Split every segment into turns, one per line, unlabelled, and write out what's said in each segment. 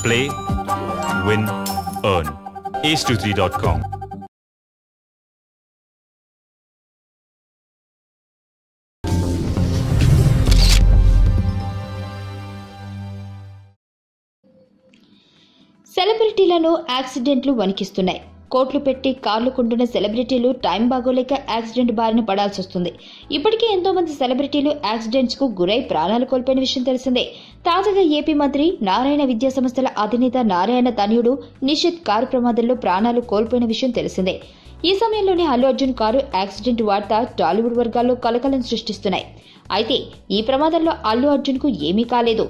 Play, win, earn. ace23.com.
సెలబ్రిటీలను యాక్సిడెంట్లు వణికిస్తున్నాయి. కోట్లు పెట్టి కార్లు కొంటున్న సెలబ్రిటీలు టైం బాగోలేక యాక్సిడెంట్ బారిన పడాల్సి వస్తుంది. ఇప్పటికే ఎంతో మంది సెలబ్రిటీలు యాక్సిడెంట్స్ కు గురై ప్రాణాలు కోల్పోయిన విషయం తెలిసిందే. తాజాగా ఏపీ మంత్రి నారాయణ విద్యా సంస్థల అధినేత నారాయణ తనయుడు నిషిత్ కారు ప్రమాదంలో ప్రాణాలు కోల్పోయిన విషయం తెలిసిందే. ఈ సమయంలోనే అల్లు అర్జున్ కారు యాక్సిడెంట్ వార్త టాలీవుడ్ వర్గాల్లో కలకలం సృష్టిస్తున్నాయి. అయితే ఈ ప్రమాదంలో అల్లు అర్జున్ కు ఏమీ కాలేదు.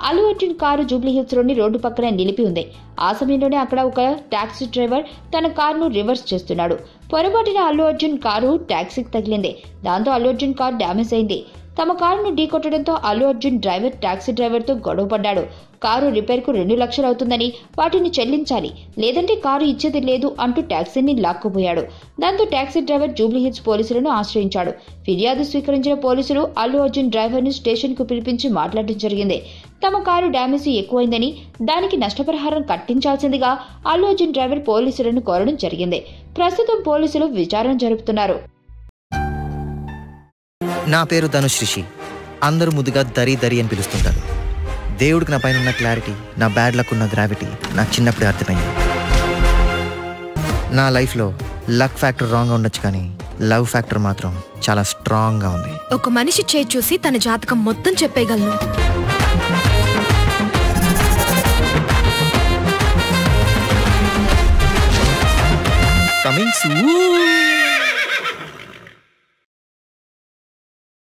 అల్లు అర్జున్ కారు జూబ్లీహిల్స్ లోని రోడ్డు పక్కన నిలిపి ఉంది. ఆ సమయంలోనే అక్కడ ఒక టాక్సీ డ్రైవర్ తన కారును రివర్స్ చేస్తున్నాడు. పొరపాటున అల్లు అర్జున్ కారు టాక్సీకి తగిలింది. దాంతో అల్లు అర్జున్ కారు డ్యామేజ్ అయింది. తమ కారును ఢీకొట్టడంతో అల్లు అర్జున్ డ్రైవర్ టాక్సీ డ్రైవర్తో గొడవ పడ్డాడు. కారు రిపేర్కు 2 లక్షలు అవుతుందని, వాటిని చెల్లించాలి, లేదంటే కారు ఇచ్చేది లేదు అంటూ టాక్సీని లాక్కుపోయాడు. దాంతో టాక్సీ డ్రైవర్ జూబ్లీహిల్స్ పోలీసులను ఆశ్రయించాడు. ఫిర్యాదు స్వీకరించిన పోలీసులు అల్లు అర్జున్ డ్రైవర్ను స్టేషన్కు పిలిపించి మాట్లాడడం జరిగింది. తమ కారు డ్యామేజ్ ఎక్కువైందని, దానికి నష్టపరిహారం కట్టించాల్సిందిగా అల్లు అర్జున్ డ్రైవర్ పోలీసులను కోరడం జరిగింది. ప్రస్తుతం పోలీసులు విచారణ జరుపుతున్నారు.
నా పేరు ధనుష్ రిషి. అందరూ ముద్దుగా దరి దరి అని పిలుస్తుంటారు. దేవుడికి నా పైన ఉన్న క్లారిటీ, నా బ్యాడ్ లక్ ఉన్న గ్రావిటీ నాకు చిన్నప్పుడే అర్థమైంది. నా లైఫ్లో లక్ ఫ్యాక్టర్ రాంగ్గా ఉండొచ్చు, కానీ లవ్ ఫ్యాక్టర్ మాత్రం చాలా స్ట్రాంగ్గా ఉంది.
ఒక మనిషి చేయి చూసి తన జాతకం మొత్తం చెప్పేయగలను.
Coming soon.